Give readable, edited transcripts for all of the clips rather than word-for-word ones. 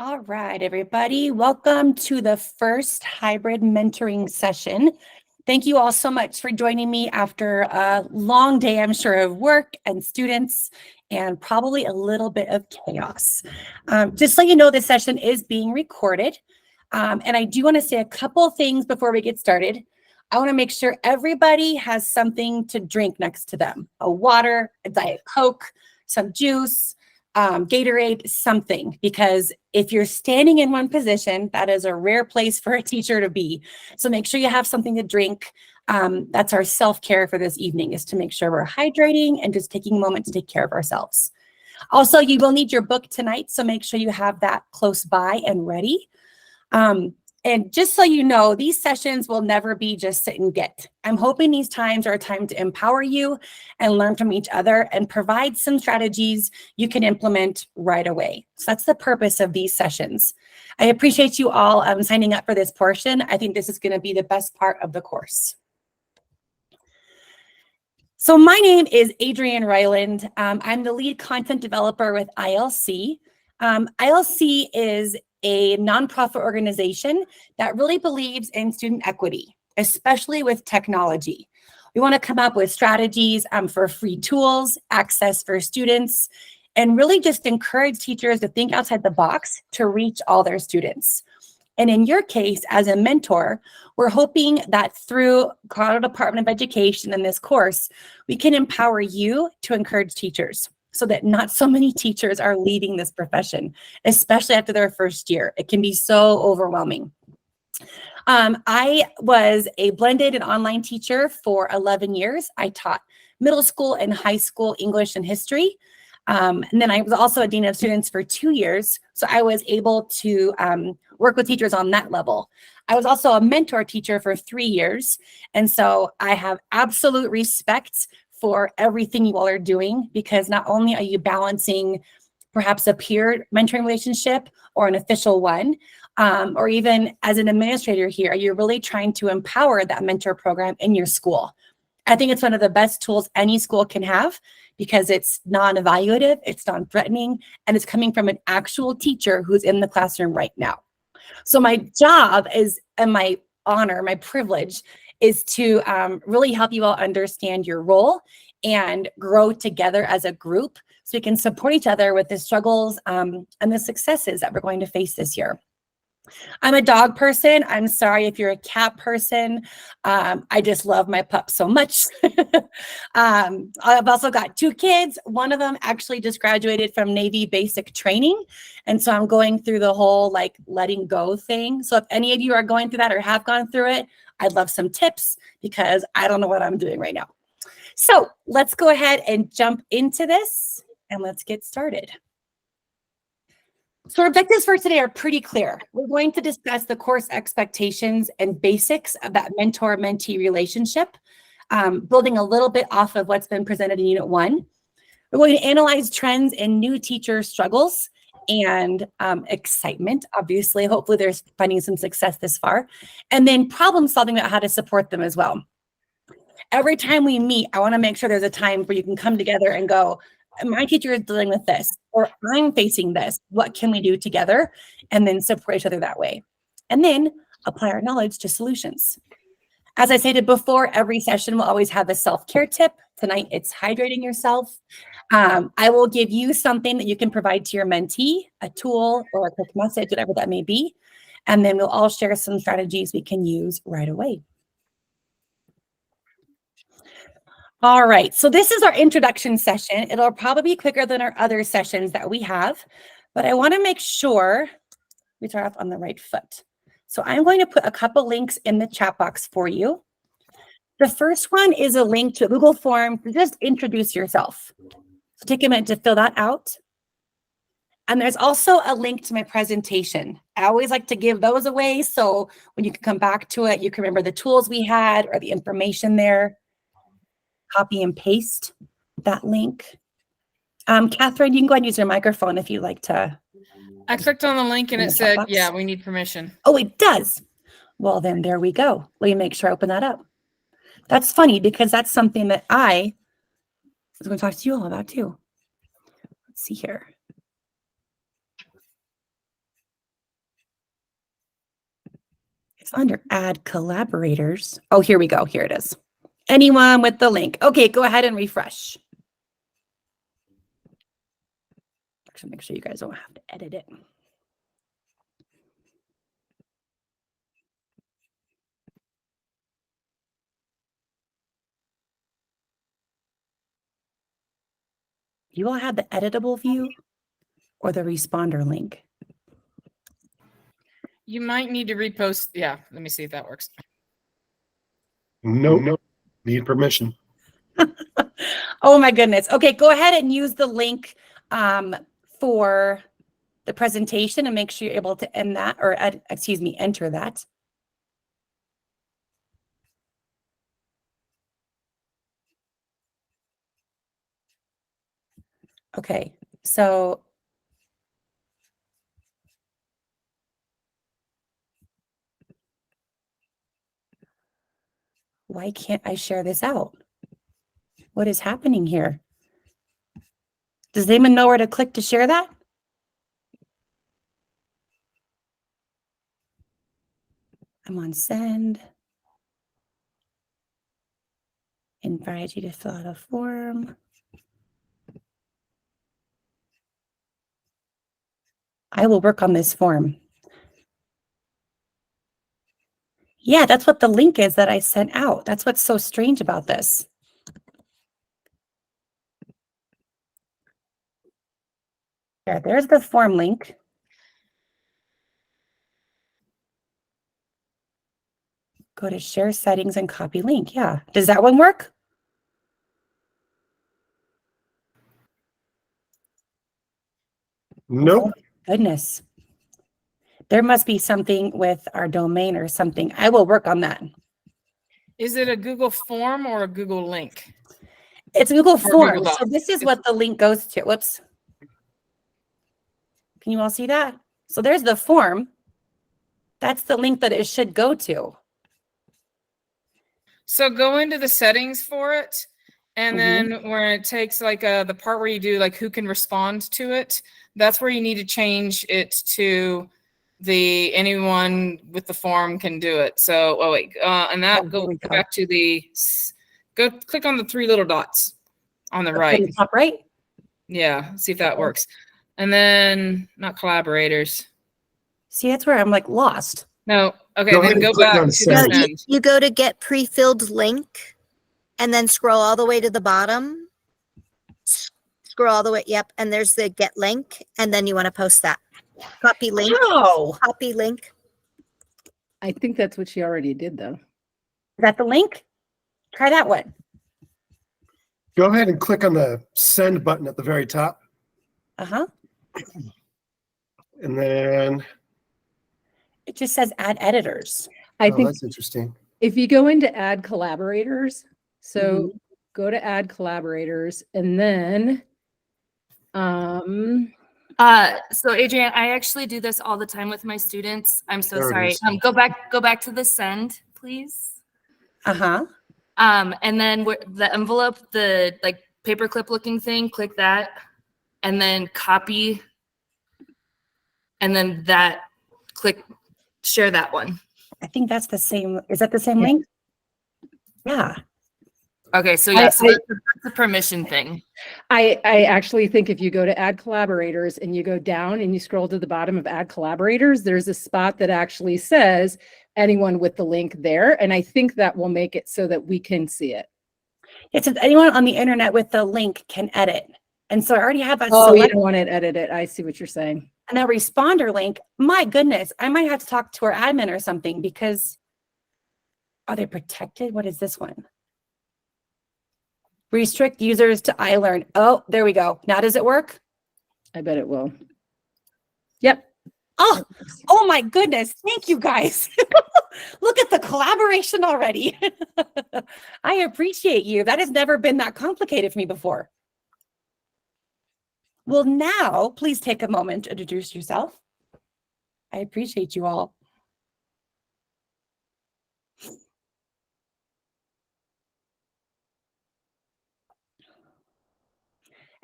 All right, everybody. Welcome to the first hybrid mentoring session. Thank you all so much for joining me after a long day, I'm sure, of work and students and probably a little bit of chaos. Just so you know, this session is being recorded. And I do want to say a couple things before we get started. I want to make sure everybody has something to drink next to them, a water, a Diet Coke, some juice, Gatorade, something, because if you're standing in one position, that is a rare place for a teacher to be. So make sure you have something to drink. That's our self-care for this evening, is to make sure we're hydrating and just taking a moment to take care of ourselves. Also, you will need your book tonight, so make sure you have that close by and ready. And just so you know, these sessions will never be just sit and get. I'm hoping these times are a time to empower you and learn from each other and provide some strategies you can implement right away. So that's the purpose of these sessions. I appreciate you all signing up for this portion. I think this is going to be the best part of the course. So my name is Adrienne Ryland. I'm the lead content developer with ILC. ILC is a nonprofit organization that really believes in student equity, especially with technology. We want to come up with strategies for free tools, access for students, and really just encourage teachers to think outside the box to reach all their students. And in your case, as a mentor, we're hoping that through Colorado Department of Education and this course, we can empower you to encourage teachers, so that not so many teachers are leaving this profession, especially after their first year. It can be so overwhelming. I was a blended and online teacher for 11 years. I taught middle school and high school English and history. And then I was also a dean of students for 2 years. So I was able to work with teachers on that level. I was also a mentor teacher for 3 years. And so I have absolute respect for everything you all are doing, because not only are you balancing perhaps a peer mentoring relationship or an official one, or even as an administrator here, you're really trying to empower that mentor program in your school. I think it's one of the best tools any school can have, because it's non-evaluative, it's non-threatening, and it's coming from an actual teacher who's in the classroom right now. So my job is, and my honor, my privilege, is to really help you all understand your role and grow together as a group, so we can support each other with the struggles and the successes that we're going to face this year. I'm a dog person. I'm sorry if you're a cat person. I just love my pup so much. I've also got 2 kids. One of them actually just graduated from Navy basic training. And so I'm going through the whole like letting go thing. So if any of you are going through that or have gone through it, I'd love some tips, because I don't know what I'm doing right now. So let's go ahead and jump into this and let's get started. So our objectives for today are pretty clear. We're going to discuss the course expectations and basics of that mentor-mentee relationship, building a little bit off of what's been presented in Unit 1. We're going to analyze trends in new teacher struggles and excitement, obviously. Hopefully there's finding some success this far. And then problem solving about how to support them as well. Every time we meet, I want to make sure there's a time where you can come together and go, my teacher is dealing with this, or I'm facing this. What can we do together? And then support each other that way. And then apply our knowledge to solutions. As I stated before, every session will always have a self-care tip. Tonight, it's hydrating yourself. I will give you something that you can provide to your mentee, a tool or a quick message, whatever that may be. And then we'll all share some strategies we can use right away. All right, so this is our introduction session. It'll probably be quicker than our other sessions that we have, but I want to make sure we start off on the right foot. So I'm going to put a couple links in the chat box for you. The first one is a link to a Google form to just introduce yourself. So take a minute to fill that out. And there's also a link to my presentation. I always like to give those away, so when you can come back to it, you can remember the tools we had or the information there. Copy and paste that link. Catherine, you can go ahead and use your microphone if you'd like to. I clicked on the link and it said, yeah, we need permission. Oh, it does. Well, then there we go. Let me make sure I open that up. That's funny, because that's something that I was going to talk to you all about too. Let's see here. It's under add collaborators. Oh, here we go. Here it is. Anyone with the link. Okay, go ahead and refresh. Actually, make sure you guys don't have to edit it. You all have the editable view or the responder link? You might need to repost. Yeah, let me see if that works. Nope. Need permission. Oh my goodness. Okay, go ahead and use the link for the presentation and make sure you're able to end that or enter that. Okay, so why can't I share this out? What is happening here? Does anyone know where to click to share that? I'm on send. Invite you to fill out a form. I will work on this form. Yeah, that's what the link is that I sent out. That's what's so strange about this. Yeah, there's the form link. Go to share settings and copy link. Yeah. Does that one work? Nope. Oh, goodness. There must be something with our domain or something. I will work on that. Is it a Google form or a Google link? It's Google Forms. Google So this is what the link goes to. Whoops. Can you all see that? So there's the form. That's the link that it should go to. So go into the settings for it. And then where it takes like the part where you do like who can respond to it, that's where you need to change it to the anyone with the form can do it. So, oh wait, and that go back to the, go click on the three little dots on the right. Top right? Yeah, see if that works. And then not collaborators. See, that's where I'm like lost. No, okay, Go then ahead go and click back on to send. the send. You go to get pre-filled link and then scroll all the way to the bottom. Scroll all the way, yep, and there's the get link, and then you want to post that. Copy link. Oh, Copy link. I think that's what she already did, though. is that the link? Try that one. Go ahead and click on the send button at the very top. Uh-huh. And then, It just says add editors. I think that's interesting. if you go into add collaborators, so go to add collaborators and then So Adrienne, I actually do this all the time with my students. I'm so There it sorry. is. Go back to the send, please. Uh-huh. And then the envelope, the like paperclip looking thing, click that, and then copy, and then that click share that one. I think that's the same. Is that the same link? Yeah. Okay, so yeah, so that's the permission thing. I actually think if you go to add collaborators and you go down and you scroll to the bottom of add collaborators, there's a spot that actually says anyone with the link there. And I think that will make it so that we can see it. It says anyone on the internet with the link can edit. And so I already have that Oh, you selected. don't want to edit it. I see what you're saying. And that responder link, my goodness, I might have to talk to our admin or something because are they protected? What is this one? Restrict users to iLearn. Oh, there we go. Now does it work? I bet it will. Yep. Oh my goodness. Thank you guys. Look at the collaboration already. I appreciate you. That has never been that complicated for me before. Well, now please take a moment to introduce yourself. I appreciate you all.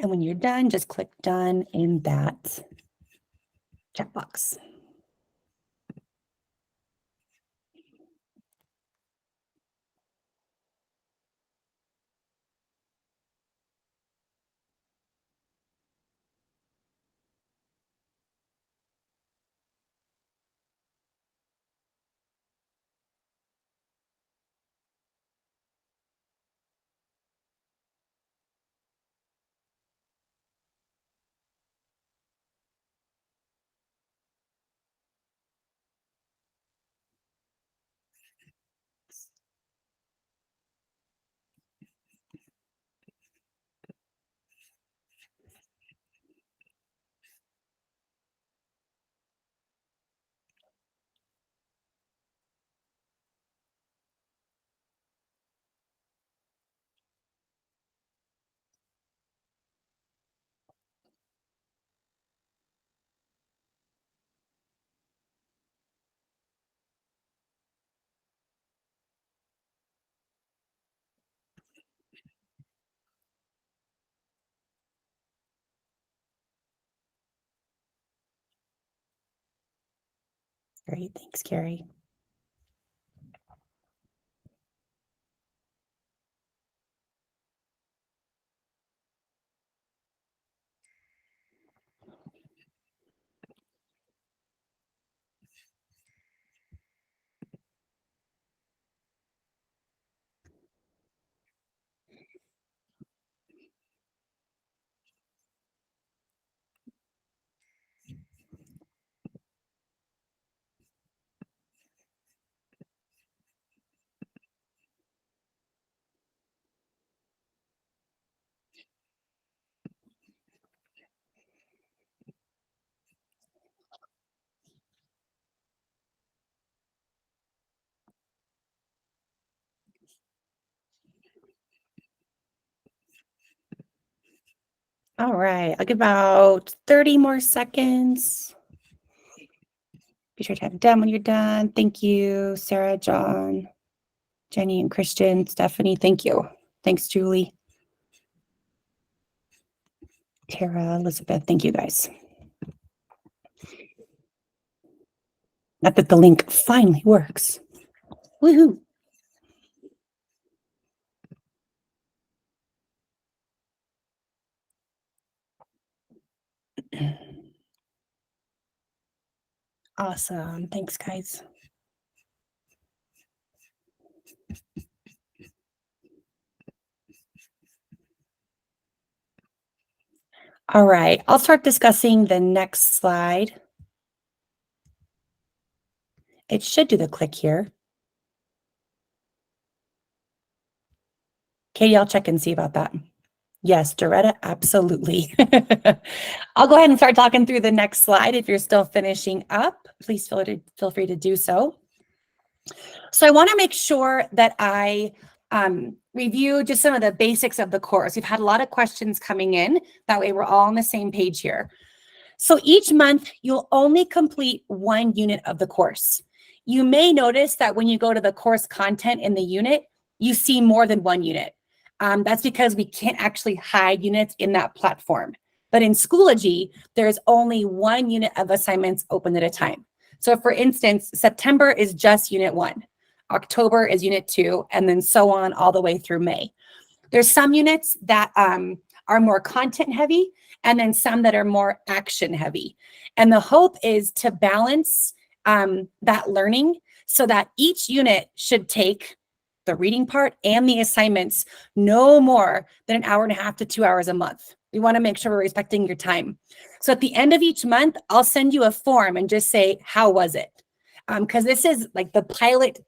And when you're done, just click done in that chat box. Great, thanks, Carrie. All right, I'll give about 30 more seconds. Be sure to have it done when you're done. Thank you, Sarah, John, Jenny, and Christian. Stephanie, thank you. Thanks, Julie. Tara, Elizabeth, thank you guys. Not that the link finally works. Woohoo. Awesome. Thanks, guys. All right, I'll start discussing the next slide. It should do the click here. Katie, I'll check and see about that. Yes, Doretta, absolutely. I'll go ahead and start talking through the next slide. If you're still finishing up, please feel free to do so. So I want to make sure that I review just some of the basics of the course. We've had a lot of questions coming in. That way we're all on the same page here. So each month, you'll only complete one unit of the course. You may notice that when you go to the course content in the unit, you see more than one unit. That's because we can't actually hide units in that platform. But in Schoology, there's only one unit of assignments open at a time. So for instance, September is just unit 1, October is unit 2, and then so on all the way through May. There's some units that are more content heavy, and then some that are more action heavy. And the hope is to balance that learning so that each unit should take the reading part and the assignments no more than an hour and a half to 2 hours a month. We want to make sure we're respecting your time. So at the end of each month, I'll send you a form and just say, how was it? Because this is like the pilot.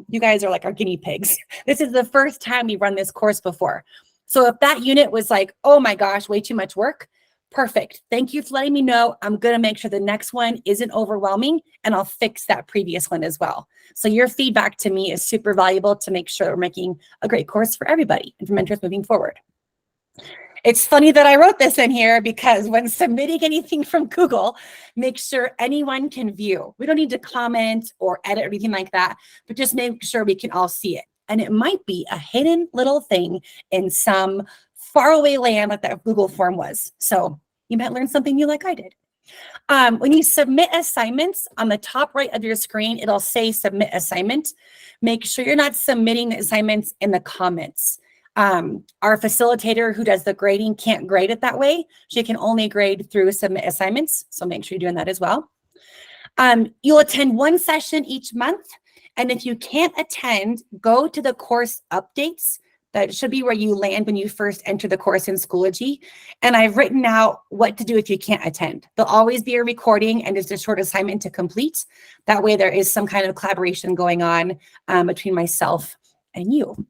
You guys are like our guinea pigs. This is the first time we run this course before. So if that unit was like, oh my gosh, way too much work, perfect. Thank you for letting me know. I'm going to make sure the next one isn't overwhelming, and I'll fix that previous one as well. So your feedback to me is super valuable to make sure we're making a great course for everybody and for mentors moving forward. It's funny that I wrote this in here because when submitting anything from Google, make sure anyone can view. We don't need to comment or edit or anything like that, but just make sure we can all see it. And it might be a hidden little thing in some faraway land like that Google form was. So you might learn something new like I did. When you submit assignments, on the top right of your screen, it'll say submit assignment. Make sure you're not submitting the assignments in the comments. Our facilitator who does the grading can't grade it that way. She can only grade through submit assignments. So make sure you're doing that as well. You'll attend one session each month. And if you can't attend, go to the course updates. That should be where you land when you first enter the course in Schoology. And I've written out what to do if you can't attend. There'll always be a recording and just a short assignment to complete. That way there is some kind of collaboration going on between myself and you.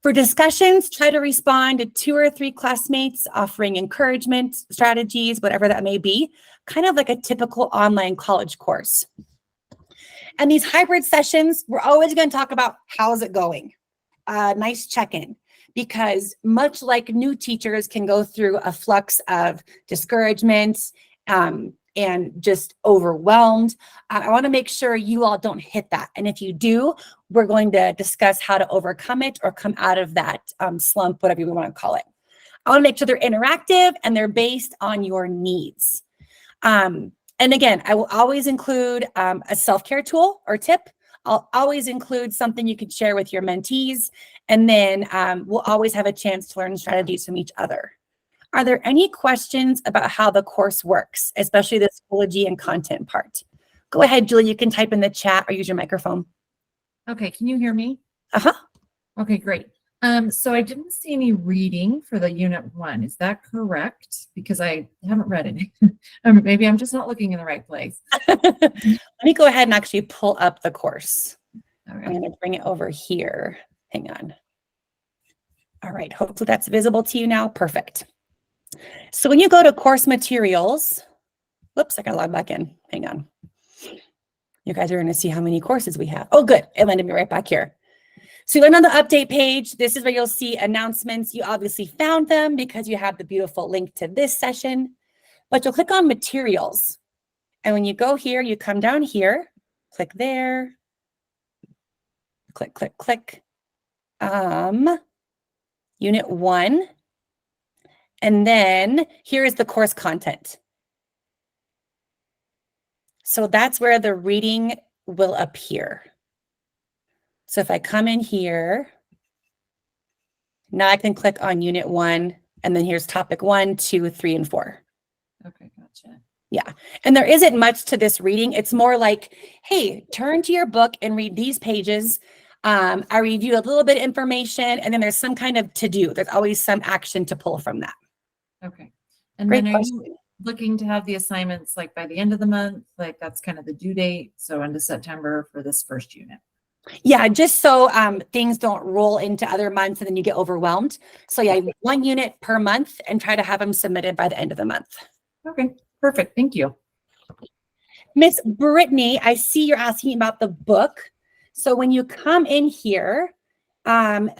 For discussions, try to respond to 2 or 3 classmates offering encouragement, strategies, whatever that may be, kind of like a typical online college course. And these hybrid sessions, we're always going to talk about how's it going. Nice check-in, because much like new teachers can go through a flux of discouragement and just overwhelmed, I want to make sure you all don't hit that. And if you do, we're going to discuss how to overcome it or come out of that slump, whatever you want to call it. I want to make sure they're interactive and they're based on your needs. And again, I will always include a self-care tool or tip. I'll always include something you can share with your mentees. And then we'll always have a chance to learn strategies from each other. Are there any questions about how the course works, especially the Schoology and content part? Go ahead, Julie, you can type in the chat or use your microphone. Okay, can you hear me? Uh-huh. Okay, great. So I didn't see any reading for the unit 1. Is that correct? Because I haven't read it. Maybe I'm just not looking in the right place. Let me go ahead and actually pull up the course. All I'm right. going to bring it over here. Hang on. All right, hopefully that's visible to you now. Perfect. So when you go to course materials, whoops, I got to log back in. Hang on. You guys are going to see how many courses we have. Oh, good. It landed me right back here. So you land on the update page. This is where you'll see announcements. You obviously found them because you have the beautiful link to this session, but you'll click on materials. And when you go here, you come down here, click there, click, click, click. Unit 1. And then here is the course content. So that's where the reading will appear. So if I come in here, now I can click on unit 1, and then here's topic 1, 2, 3, and 4. Okay, gotcha. Yeah, and there isn't much to this reading. It's more like, hey, turn to your book and read these pages. I review a little bit of information, and then there's some kind of to-do. There's always some action to pull from that. Okay. And Great then are question. you looking to have the assignments like by the end of the month? Like that's kind of the due date. So into September for this first unit. Yeah, just so things don't roll into other months and then you get overwhelmed. So yeah, 1 unit per month and try to have them submitted by the end of the month. Okay, perfect. Thank you. Miss Brittany, I see you're asking about the book. So when you come in here,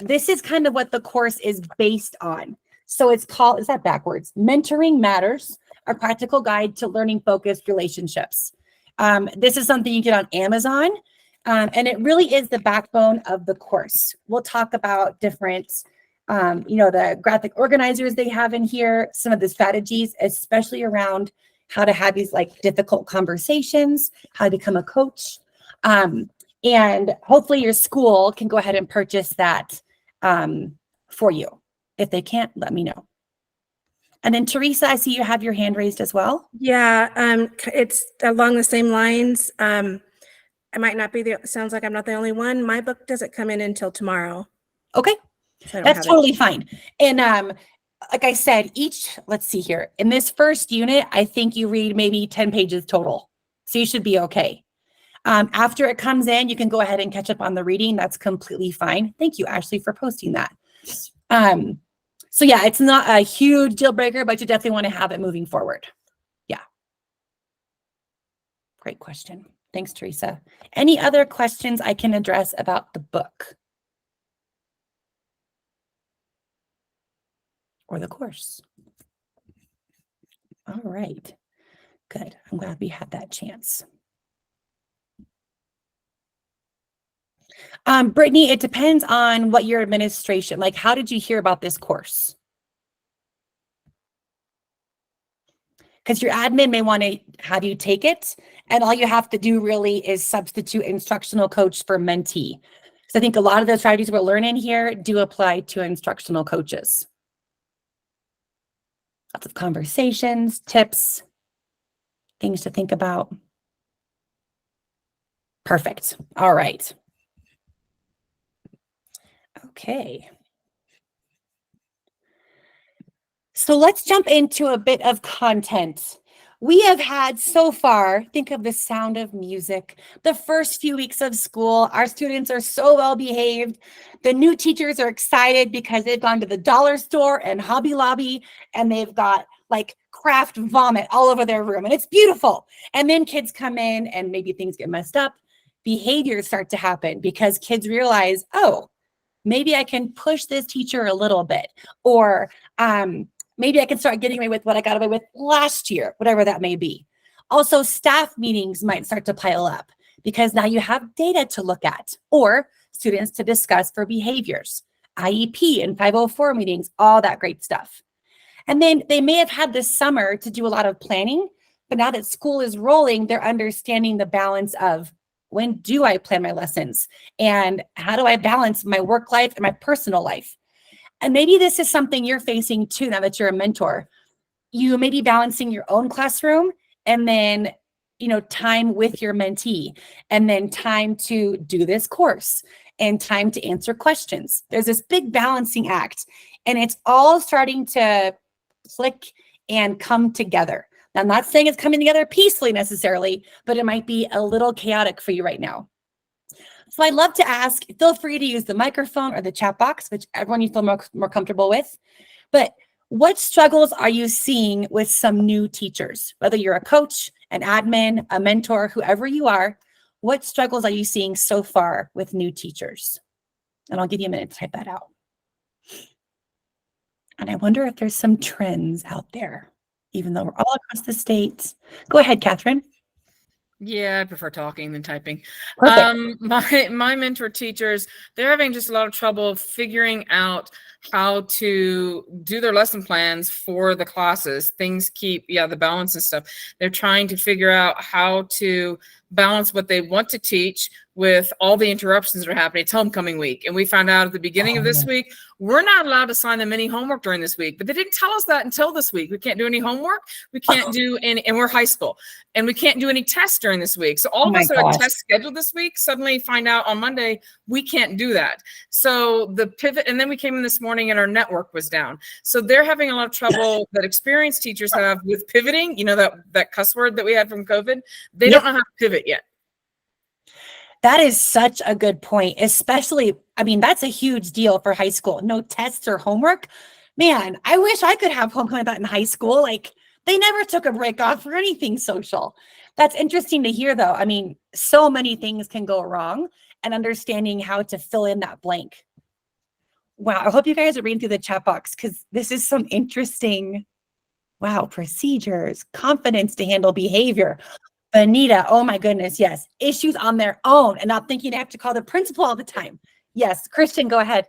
this is kind of what the course is based on. So it's called, is that backwards? Mentoring Matters, a practical guide to learning focused relationships. This is something you get on Amazon. And it really is the backbone of the course. We'll talk about different, the graphic organizers they have in here, some of the strategies, especially around how to have these like difficult conversations, how to become a coach. And hopefully your school can go ahead and purchase that for you. If they can't, let me know. And then Teresa, I see you have your hand raised as well. Yeah, it's along the same lines. I might not be sounds like I'm not the only one. My book doesn't come in until tomorrow. Okay, So I don't that's have it. totally fine. And like I said, let's see here. In this first unit, I think you read maybe 10 pages total. So you should be okay. After it comes in, you can go ahead and catch up on the reading. That's completely fine. Thank you, Ashley, for posting that. So yeah, it's not a huge deal breaker, but you definitely want to have it moving forward. Yeah. Great question. Thanks, Teresa. Any other questions I can address about the book or the course? All right, good. I'm glad we had that chance. Brittany, it depends on what your administration, like how did you hear about this course? Because your admin may want to have you take it, and all you have to do really is substitute instructional coach for mentee. So I think a lot of the strategies we're learning here do apply to instructional coaches. Lots of conversations, tips, things to think about. Perfect. All right. Okay. So let's jump into a bit of content. We have had so far, think of the sound of music. The first few weeks of school, our students are so well behaved. The new teachers are excited because they've gone to the dollar store and Hobby Lobby and they've got like craft vomit all over their room and it's beautiful. And then kids come in and maybe things get messed up. Behaviors start to happen because kids realize, oh, maybe I can push this teacher a little bit, or maybe I can start getting away with what I got away with last year, whatever that may be. Also, staff meetings might start to pile up because now you have data to look at or students to discuss for behaviors, IEP and 504 meetings, all that great stuff. And then they may have had this summer to do a lot of planning But now that school is rolling, they're understanding the balance of when do I plan my lessons and how do I balance my work life and my personal life? And maybe this is something you're facing too now that you're a mentor. You may be balancing your own classroom and then, time with your mentee, and then time to do this course and time to answer questions. There's this big balancing act, and it's all starting to click and come together. Now, I'm not saying it's coming together peacefully necessarily, but it might be a little chaotic for you right now. So I'd love to ask, feel free to use the microphone or the chat box, which everyone you feel more comfortable with. But what struggles are you seeing with some new teachers? Whether you're a coach, an admin, a mentor, whoever you are, what struggles are you seeing so far with new teachers? And I'll give you a minute to type that out. And I wonder if there's some trends out there, even though we're all across the state. Go ahead, Catherine. Yeah, I prefer talking than typing. Perfect. My mentor teachers, they're having just a lot of trouble figuring out how to do their lesson plans for the classes. Things keep, the balance and stuff. They're trying to figure out how to balance what they want to teach with all the interruptions that are happening. It's homecoming week. And we found out at the beginning of this week, we're not allowed to assign them any homework during this week, but they didn't tell us that until this week. We can't do any homework. We can't do any, and we're high school, and we can't do any tests during this week. So all of us that have tests scheduled this week suddenly find out on Monday, we can't do that. So the pivot, and then we came in this morning and our network was down. So they're having a lot of trouble that experienced teachers have with pivoting, that cuss word that we had from COVID. They don't know how to pivot yet. That is such a good point, especially, that's a huge deal for high school. No tests or homework. Man, I wish I could have homecoming like that in high school. Like, they never took a break off for anything social. That's interesting to hear, though. So many things can go wrong, and understanding how to fill in that blank. Wow, I hope you guys are reading through the chat box, because this is some interesting, procedures, confidence to handle behavior. Anita, oh my goodness, yes. Issues on their own and not thinking they have to call the principal all the time. Yes, Christian, go ahead.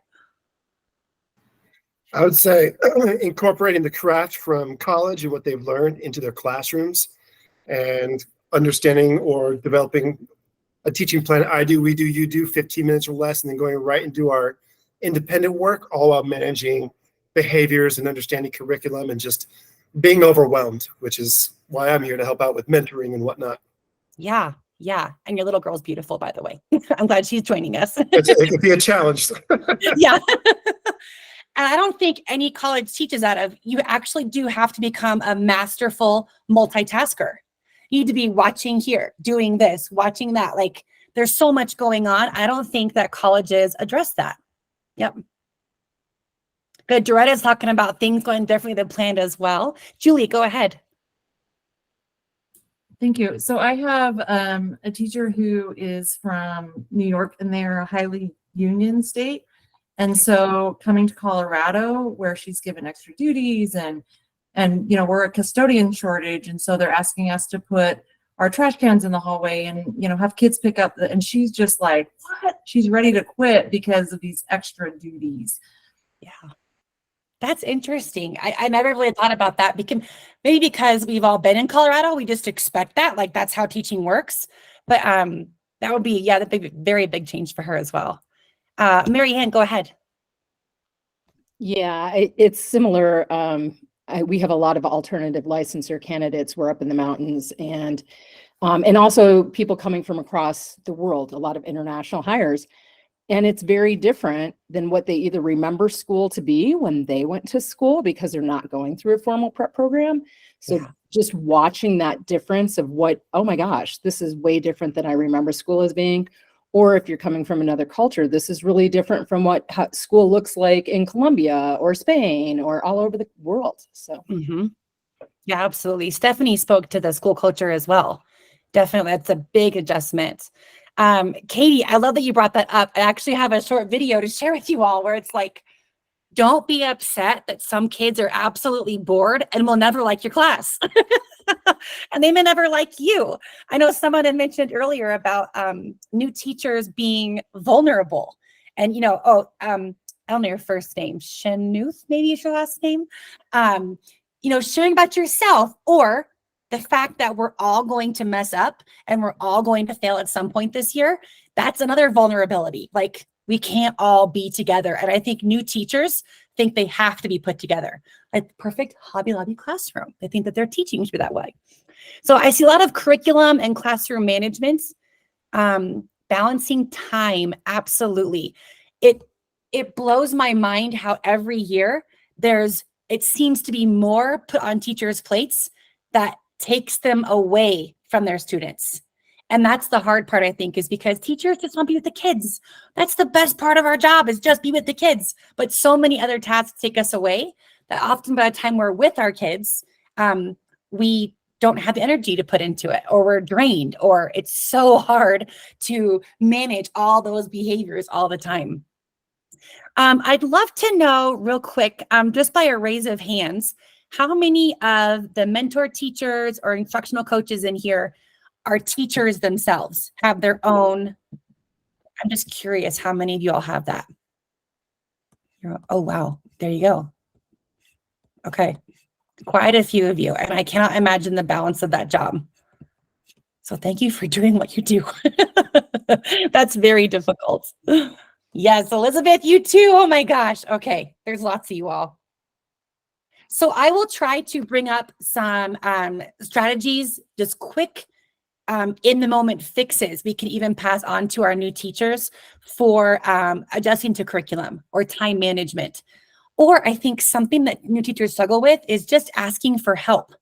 I would say incorporating the craft from college and what they've learned into their classrooms, and understanding or developing a teaching plan. I do, we do, you do, 15 minutes or less, and then going right and do our independent work, all while managing behaviors and understanding curriculum and just being overwhelmed, which is why I'm here to help out with mentoring and whatnot. Yeah. And your little girl's beautiful, by the way. I'm glad she's joining us. It could be a challenge. Yeah. And I don't think any college teaches that of, you actually do have to become a masterful multitasker. You need to be watching here, doing this, watching that. Like, there's so much going on. I don't think that colleges address that. Yep. Good. Doretta's talking about things going differently than planned as well. Julie, go ahead. Thank you. So I have a teacher who is from New York, and they're a highly union state. And so coming to Colorado, where she's given extra duties, and we're a custodian shortage. And so they're asking us to put our trash cans in the hallway and, have kids pick up and she's just like, what? She's ready to quit because of these extra duties. Yeah. That's interesting. I never really thought about that, maybe because we've all been in Colorado, we just expect that, like, that's how teaching works. But that would be, that'd be a very big change for her as well. Mary Ann, go ahead. Yeah, it's similar. We have a lot of alternative licensure candidates. We're up in the mountains, and also people coming from across the world, a lot of international hires. And it's very different than what they either remember school to be when they went to school, because they're not going through a formal prep program. So just watching that difference of oh my gosh, this is way different than I remember school as being. Or if you're coming from another culture, this is really different from how school looks like in Colombia or Spain or all over the world. So, Yeah, absolutely. Stephanie spoke to the school culture as well. Definitely. That's a big adjustment. Katie, I love that you brought that up. I actually have a short video to share with you all where it's like, don't be upset that some kids are absolutely bored and will never like your class. And they may never like you. I know someone had mentioned earlier about new teachers being vulnerable. And, I don't know your first name, Shanuth, maybe is your last name. Sharing about yourself, or the fact that we're all going to mess up and we're all going to fail at some point this year, that's another vulnerability. Like, we can't all be together. And I think new teachers think they have to be put together. Like the perfect Hobby Lobby classroom. They think that their teaching should be that way. So I see a lot of curriculum and classroom management, balancing time. Absolutely. It blows my mind how every year it seems to be more put on teachers' plates that takes them away from their students. And that's the hard part, I think, is because teachers just want to be with the kids. That's the best part of our job, is just be with the kids. But so many other tasks take us away that often by the time we're with our kids, we don't have the energy to put into it, or we're drained, or it's so hard to manage all those behaviors all the time. I'd love to know real quick, just by a raise of hands, how many of the mentor teachers or instructional coaches in here are teachers themselves, have their own? I'm just curious how many of you all have that. Oh, wow. There you go. Okay. Quite a few of you. And I cannot imagine the balance of that job. So thank you for doing what you do. That's very difficult. Yes, Elizabeth, you too. Oh my gosh. Okay. There's lots of you all. So I will try to bring up some strategies, just quick in the moment fixes we can even pass on to our new teachers for adjusting to curriculum or time management. Or I think something that new teachers struggle with is just asking for help,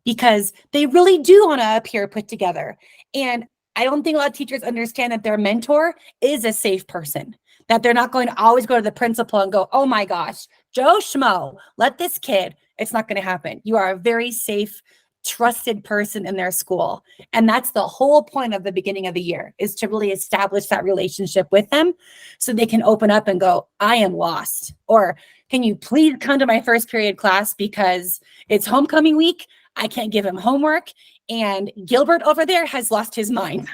because they really do want to appear put together. And I don't think a lot of teachers understand that their mentor is a safe person, that they're not going to always go to the principal and go, oh my gosh, Joe Schmo, let this kid. It's not going to happen. You are a very safe, trusted person in their school. And that's the whole point of the beginning of the year, is to really establish that relationship with them so they can open up and go, I am lost. Or can you please come to my first period class because it's homecoming week? I can't give him homework. And Gilbert over there has lost his mind.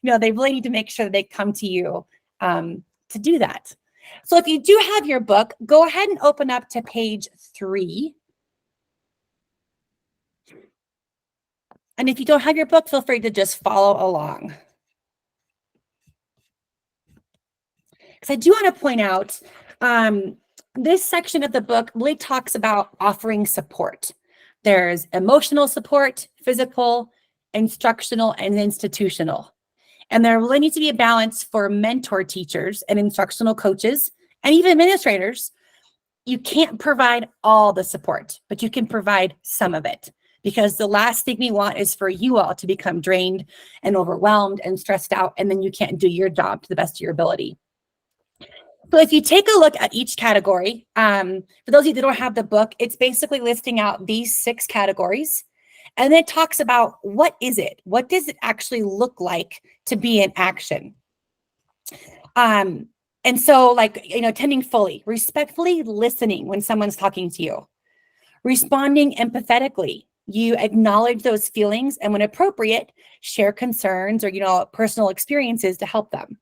They really need to make sure they come to you to do that. So if you do have your book, go ahead and open up to page 3. And if you don't have your book, feel free to just follow along. Because I do want to point out, this section of the book really talks about offering support. There's emotional support, physical, instructional, and institutional. And there really needs to be a balance for mentor teachers and instructional coaches and even administrators. You can't provide all the support, but you can provide some of it. Because the last thing we want is for you all to become drained and overwhelmed and stressed out, and then you can't do your job to the best of your ability. So if you take a look at each category, for those of you that don't have the book, it's basically listing out these 6 categories. And then it talks about, what is it? What does it actually look like to be in action? And so attending fully, respectfully listening when someone's talking to you, responding empathetically. You acknowledge those feelings, and when appropriate, share concerns or, personal experiences to help them.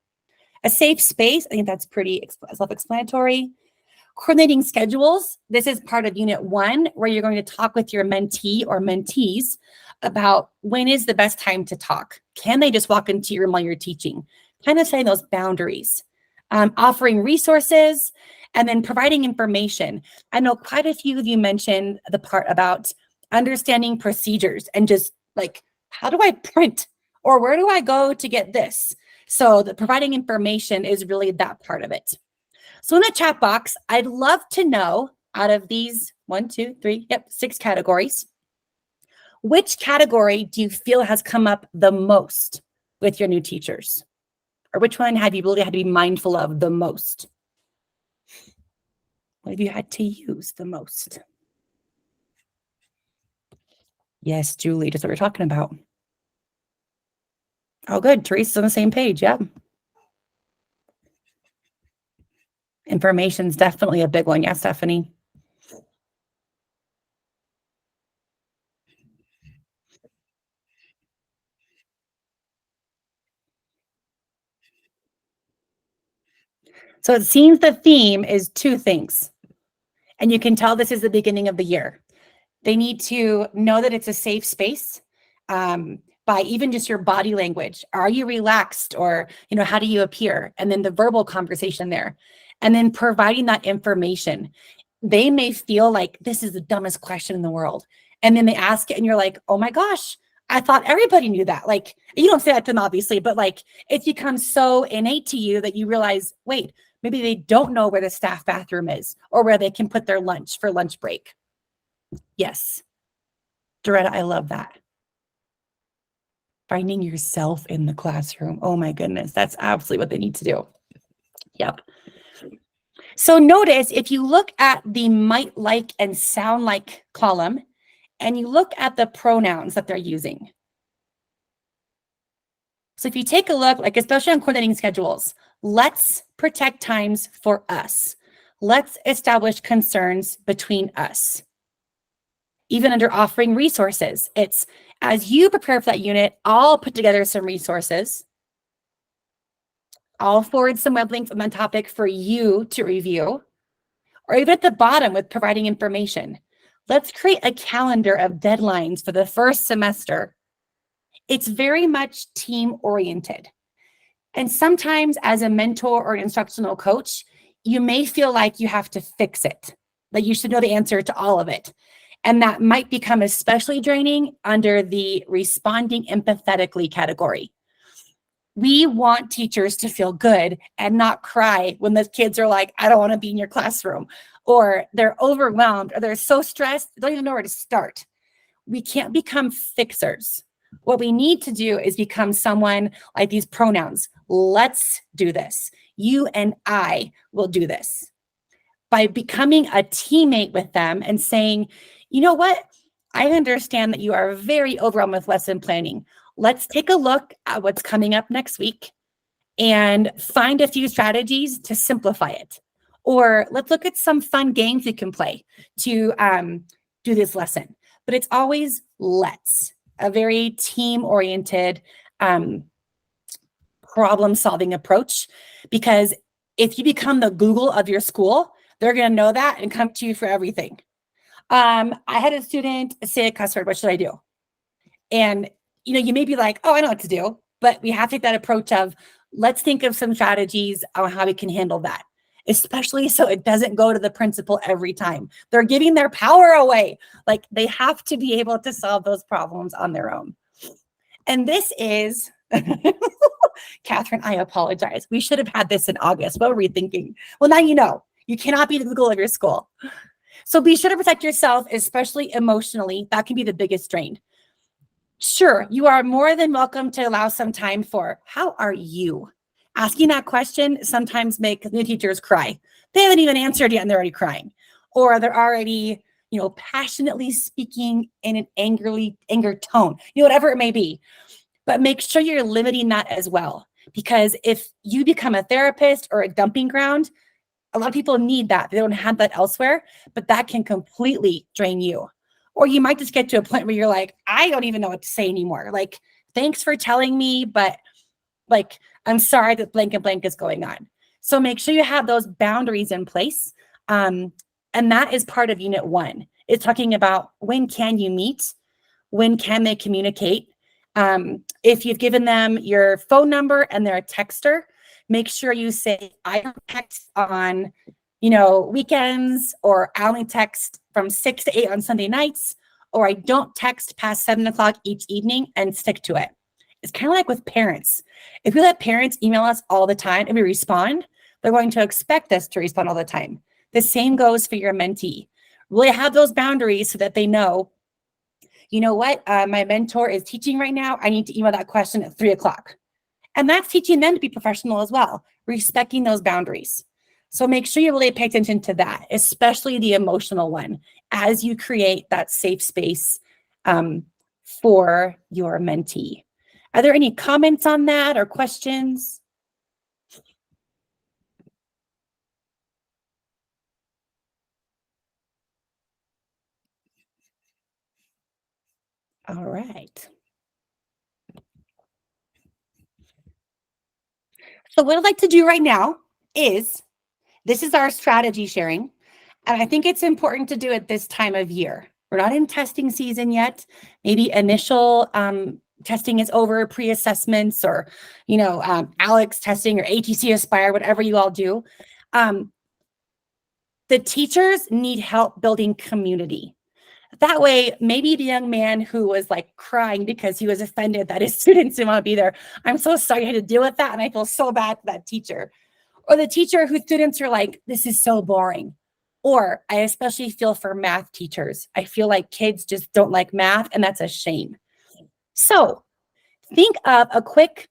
A safe space, I think that's pretty self-explanatory. Coordinating schedules. This is part of Unit 1, where you're going to talk with your mentee or mentees about when is the best time to talk. Can they just walk into your room while you're teaching? Kind of setting those boundaries. Offering resources, and then providing information. I know quite a few of you mentioned the part about understanding procedures and just like, how do I print, or where do I go to get this? So the providing information is really that part of it. So in the chat box, I'd love to know, out of these 6 categories, which category do you feel has come up the most with your new teachers? Or which one have you really had to be mindful of the most? What have you had to use the most? Yes, Julie, just what we're talking about. Oh, good. Teresa's on the same page. Yep. Information's definitely a big one. Yes, Stephanie. So it seems the theme is 2 things. And you can tell this is the beginning of the year. They need to know that it's a safe space by even just your body language. Are you relaxed, or, how do you appear? And then the verbal conversation there. And then providing that information. They may feel like this is the dumbest question in the world. And then they ask it and you're like, oh my gosh, I thought everybody knew that. Like, you don't say that to them, obviously, but like it becomes so innate to you that you realize, wait, maybe they don't know where the staff bathroom is or where they can put their lunch for lunch break. Yes. Doretta, I love that. Finding yourself in the classroom. Oh my goodness. That's absolutely what they need to do. Yep. So notice if you look at the might like and sound like column and you look at the pronouns that they're using. So if you take a look, like especially on coordinating schedules, let's protect times for us. Let's establish concerns between us. Even under offering resources, it's as you prepare for that unit, I'll put together some resources. I'll forward some web links on that topic for you to review. Or even at the bottom with providing information. Let's create a calendar of deadlines for the first semester. It's very much team oriented. And sometimes as a mentor or an instructional coach, you may feel like you have to fix it, that you should know the answer to all of it. And that might become especially draining under the responding empathetically category. We want teachers to feel good and not cry when the kids are like, I don't want to be in your classroom, or they're overwhelmed, or they're so stressed, they don't even know where to start. We can't become fixers. What we need to do is become someone like these pronouns. Let's do this. You and I will do this. By becoming a teammate with them and saying, you know what? I understand that you are very overwhelmed with lesson planning. Let's take a look at what's coming up next week and find a few strategies to simplify it. Or let's look at some fun games you can play to do this lesson. But it's always let's, a very team-oriented problem-solving approach. Because if you become the Google of your school, they're going to know that and come to you for everything. I had a student say a cuss word, what should I do? And you may be like, oh, I know what to do, but we have to take that approach of let's think of some strategies on how we can handle that, especially so it doesn't go to the principal every time. They're giving their power away. Like they have to be able to solve those problems on their own. And this is, Catherine, I apologize. We should have had this in August. What were we thinking? Well, now you know. You cannot be the Google of your school. So be sure to protect yourself, especially emotionally. That can be the biggest drain. Sure, you are more than welcome to allow some time for, how are you? Asking that question sometimes makes new teachers cry. They haven't even answered yet and they're already crying. Or they're already, passionately speaking in an anger tone, whatever it may be. But make sure you're limiting that as well. Because if you become a therapist or a dumping ground, a lot of people need that. They don't have that elsewhere, but that can completely drain you. Or you might just get to a point where you're like, I don't even know what to say anymore. Like, thanks for telling me, but like, I'm sorry that blank and blank is going on. So make sure you have those boundaries in place. And that is part of Unit 1. It's talking about when can you meet? When can they communicate? If you've given them your phone number and they're a texter, make sure you say, I don't text on, weekends, or I only text from 6 to 8 on Sunday nights, or I don't text past 7 o'clock each evening, and stick to it. It's kind of like with parents. If we let parents email us all the time and we respond, they're going to expect us to respond all the time. The same goes for your mentee. Really have those boundaries so that they know, you know what, my mentor is teaching right now. I need to email that question at 3 o'clock. And that's teaching them to be professional as well, respecting those boundaries. So make sure you really pay attention to that, especially the emotional one, as you create that safe space for your mentee. Are there any comments on that or questions? All right. So what I'd like to do right now is, this is our strategy sharing. And I think it's important to do it this time of year. We're not in testing season yet. Maybe initial testing is over, pre-assessments, or, ALEX testing or ATC Aspire, whatever you all do. The teachers need help building community. That way, maybe the young man who was like crying because he was offended that his students didn't want to be there, I'm so sorry I had to deal with that, and I feel so bad for that teacher. Or the teacher whose students are like, this is so boring. Or I especially feel for math teachers. I feel like kids just don't like math, and that's a shame. So think of a quick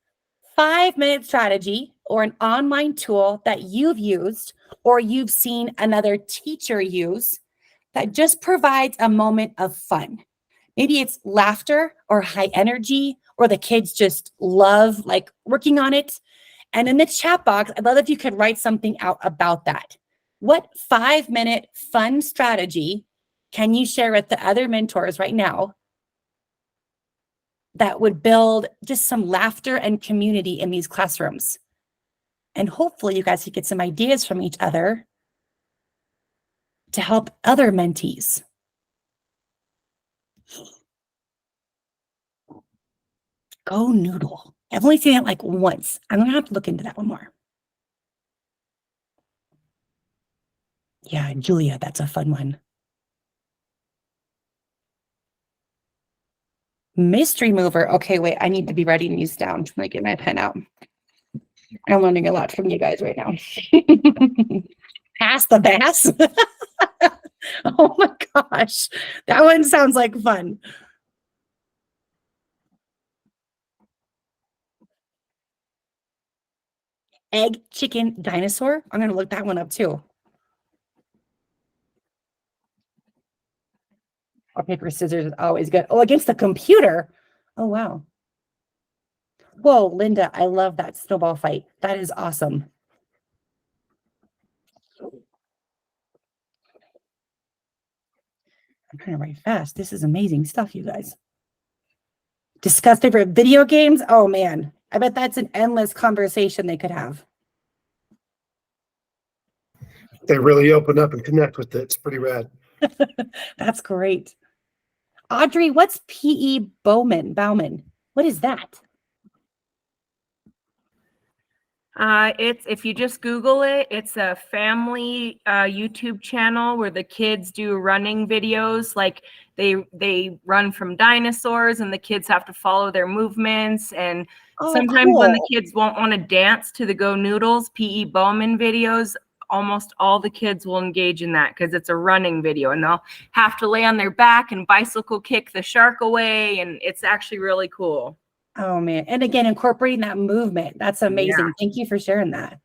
5-minute strategy or an online tool that you've used or you've seen another teacher use that just provides a moment of fun. Maybe it's laughter or high energy, or the kids just love like working on it. And in the chat box, I'd love if you could write something out about that. What 5-minute fun strategy can you share with the other mentors right now that would build just some laughter and community in these classrooms? And hopefully you guys could get some ideas from each other to help other mentees. Go Noodle. I've only seen it like once. I'm gonna have to look into that one more. Yeah, Julia, that's a fun one. Mystery Mover. Okay, wait, I need to be writing these down. I'm gonna get my pen out. I'm learning a lot from you guys right now. Pass the bass. Oh my gosh, that one sounds like fun. Egg, chicken, dinosaur. I'm gonna look that one up too. Rock, paper, scissors is always good. Oh, against the computer. Oh, wow. Whoa, Linda, I love that snowball fight. That is awesome. I'm trying to write fast. This is amazing stuff, you guys. Discuss favorite video games. Oh, man. I bet that's an endless conversation they could have. They really open up and connect with it. It's pretty rad. That's great. Audrey, what's P.E. Bowman? What is that? It's, if you just Google it, it's a family YouTube channel where the kids do running videos. Like they run from dinosaurs, and the kids have to follow their movements. And sometimes when the kids won't want to dance to the Go Noodles P.E. Bowman videos, almost all the kids will engage in that because it's a running video, and they'll have to lay on their back and bicycle kick the shark away, and it's actually really cool. Oh, man. And again, incorporating that movement. That's amazing. Yeah. Thank you for sharing that.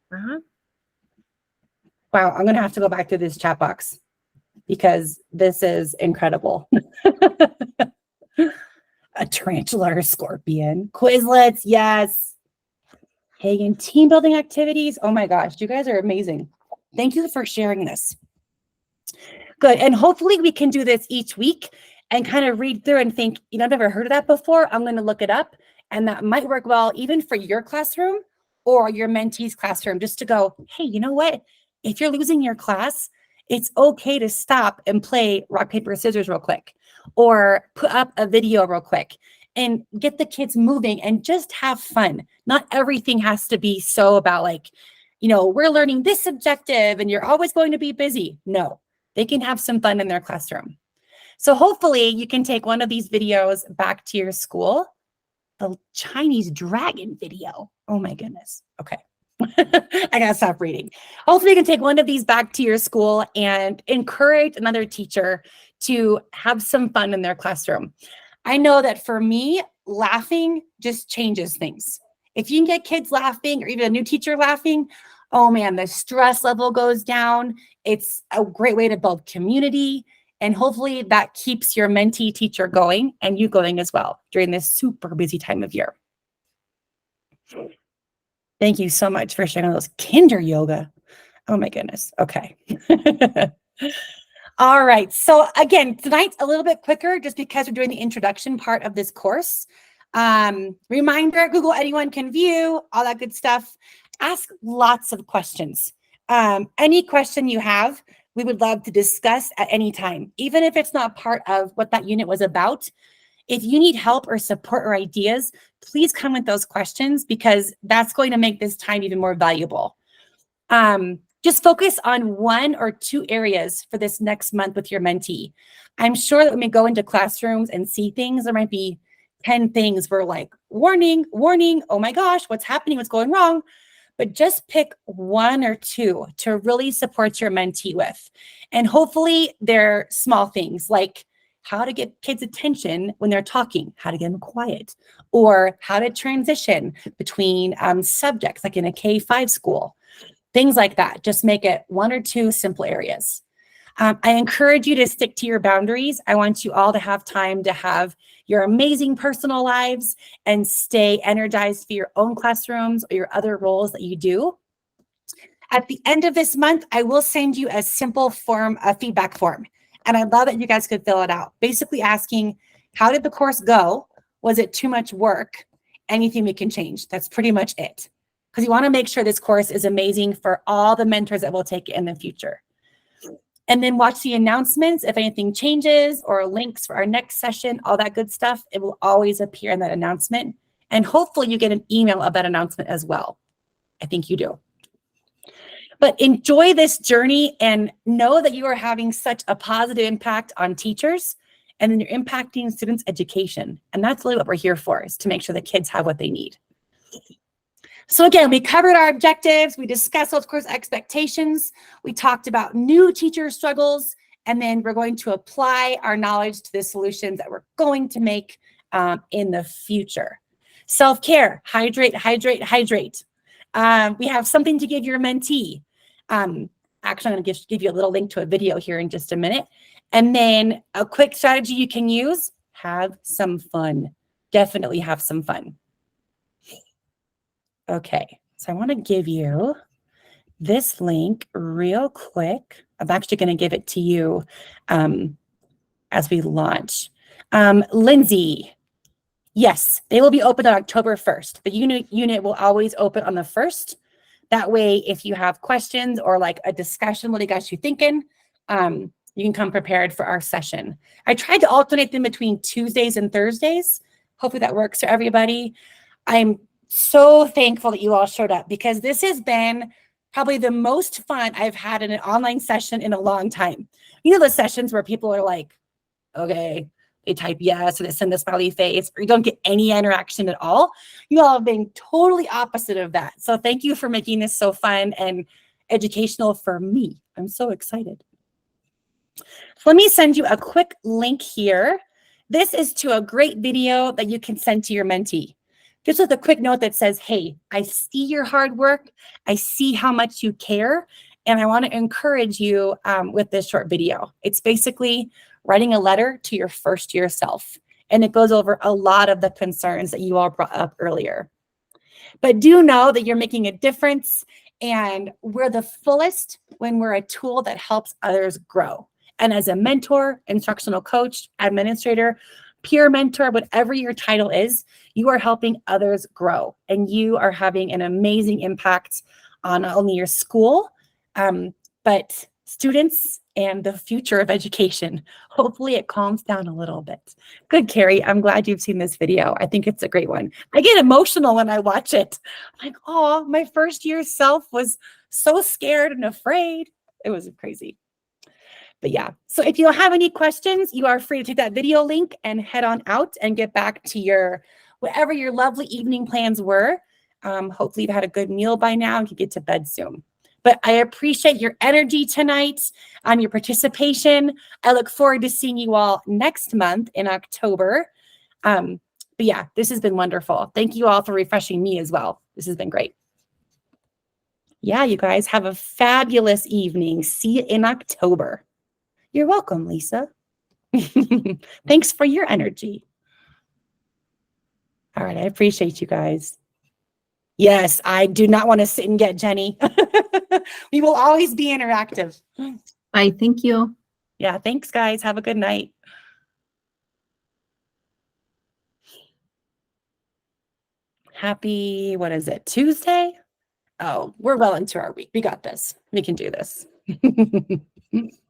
Wow. I'm going to have to go back to this chat box because this is incredible. A tarantula or a scorpion. Quizlets. Yes. Hagen, team building activities. Oh my gosh. You guys are amazing. Thank you for sharing this. Good. And hopefully we can do this each week and kind of read through and think, I've never heard of that before. I'm going to look it up. And that might work well even for your classroom or your mentee's classroom, just to go, hey, you know what? If you're losing your class, it's okay to stop and play rock, paper, scissors real quick, or put up a video real quick and get the kids moving and just have fun. Not everything has to be so about like, we're learning this objective and you're always going to be busy. No, they can have some fun in their classroom. So hopefully you can take one of these videos back to your school. The Chinese dragon video. Oh my goodness. Okay. I gotta stop reading. Hopefully you can take one of these back to your school and encourage another teacher to have some fun in their classroom. I know that for me, laughing just changes things. If you can get kids laughing or even a new teacher laughing, oh man, the stress level goes down. It's a great way to build community. And hopefully that keeps your mentee teacher going and you going as well during this super busy time of year. Thank you so much for sharing those. Kinder yoga. Oh my goodness. Okay. All right. So again, tonight's a little bit quicker just because we're doing the introduction part of this course. Reminder, Google Anyone Can View, all that good stuff. Ask lots of questions. Any question you have, we would love to discuss at any time, even if it's not part of what that unit was about. If you need help or support or ideas, please come with those questions because that's going to make this time even more valuable. Just focus on 1 or 2 areas for this next month with your mentee. I'm sure that when we go into classrooms and see things, there might be 10 things where like, warning, warning, oh my gosh, what's happening, what's going wrong? But just pick 1 or 2 to really support your mentee with. And hopefully they're small things like how to get kids' attention when they're talking, how to get them quiet, or how to transition between subjects like in a K-5 school. Things like that. Just make it 1 or 2 simple areas. I encourage you to stick to your boundaries. I want you all to have time to have your amazing personal lives and stay energized for your own classrooms or your other roles that you do. At the end of this month, I will send you a simple form, a feedback form. And I'd love that you guys could fill it out. Basically asking, how did the course go? Was it too much work? Anything we can change? That's pretty much it. Because you want to make sure this course is amazing for all the mentors that will take it in the future. And then watch the announcements. If anything changes or links for our next session, all that good stuff, it will always appear in that announcement. And hopefully you get an email of that announcement as well. I think you do. But enjoy this journey and know that you are having such a positive impact on teachers and then you're impacting students' education. And that's really what we're here for, is to make sure the kids have what they need. So again, we covered our objectives, we discussed those course expectations, we talked about new teacher struggles, and then we're going to apply our knowledge to the solutions that we're going to make in the future. Self-care, hydrate, hydrate, hydrate. We have something to give your mentee. Actually, I'm going to give you a little link to a video here in just a minute. And then a quick strategy you can use, have some fun. Definitely have some fun. Okay, so I want to give you this link real quick. I'm actually going to give it to you as we launch. Lindsay, yes, they will be open on October 1st. The unit will always open on the 1st. That way, if you have questions or like a discussion, what you guys are thinking, you can come prepared for our session. I tried to alternate them between Tuesdays and Thursdays. Hopefully that works for everybody. I'm so thankful that you all showed up because this has been probably the most fun I've had in an online session in a long time. You know, the sessions where people are like, okay, they type yes, or they send a smiley face, or you don't get any interaction at all. You all have been totally opposite of that. So thank you for making this so fun and educational for me. I'm so excited. So let me send you a quick link here. This is to a great video that you can send to your mentee. Just with a quick note that says, hey, I see your hard work. I see how much you care. And I want to encourage you with this short video. It's basically writing a letter to your first year self. And it goes over a lot of the concerns that you all brought up earlier. But do know that you're making a difference. And we're the fullest when we're a tool that helps others grow. And as a mentor, instructional coach, administrator, peer mentor, whatever your title is, you are helping others grow and you are having an amazing impact on not only your school, but students and the future of education. Hopefully it calms down a little bit. Good, Carrie. I'm glad you've seen this video. I think it's a great one. I get emotional when I watch it. I'm like, oh, my first year self was so scared and afraid. It was crazy. But yeah, so if you have any questions, you are free to take that video link and head on out and get back to your, whatever your lovely evening plans were. Hopefully you've had a good meal by now and can get to bed soon. But I appreciate your energy tonight, your participation. I look forward to seeing you all next month in October. But yeah, this has been wonderful. Thank you all for refreshing me as well. This has been great. Yeah, you guys have a fabulous evening. See you in October. You're welcome, Lisa. Thanks for your energy. All right, I appreciate you guys. Yes, I do not want to sit and get Jenny. We will always be interactive. Bye, thank you. Yeah, thanks, guys. Have a good night. Happy, what is it, Tuesday? Oh, we're well into our week. We got this. We can do this. Mm.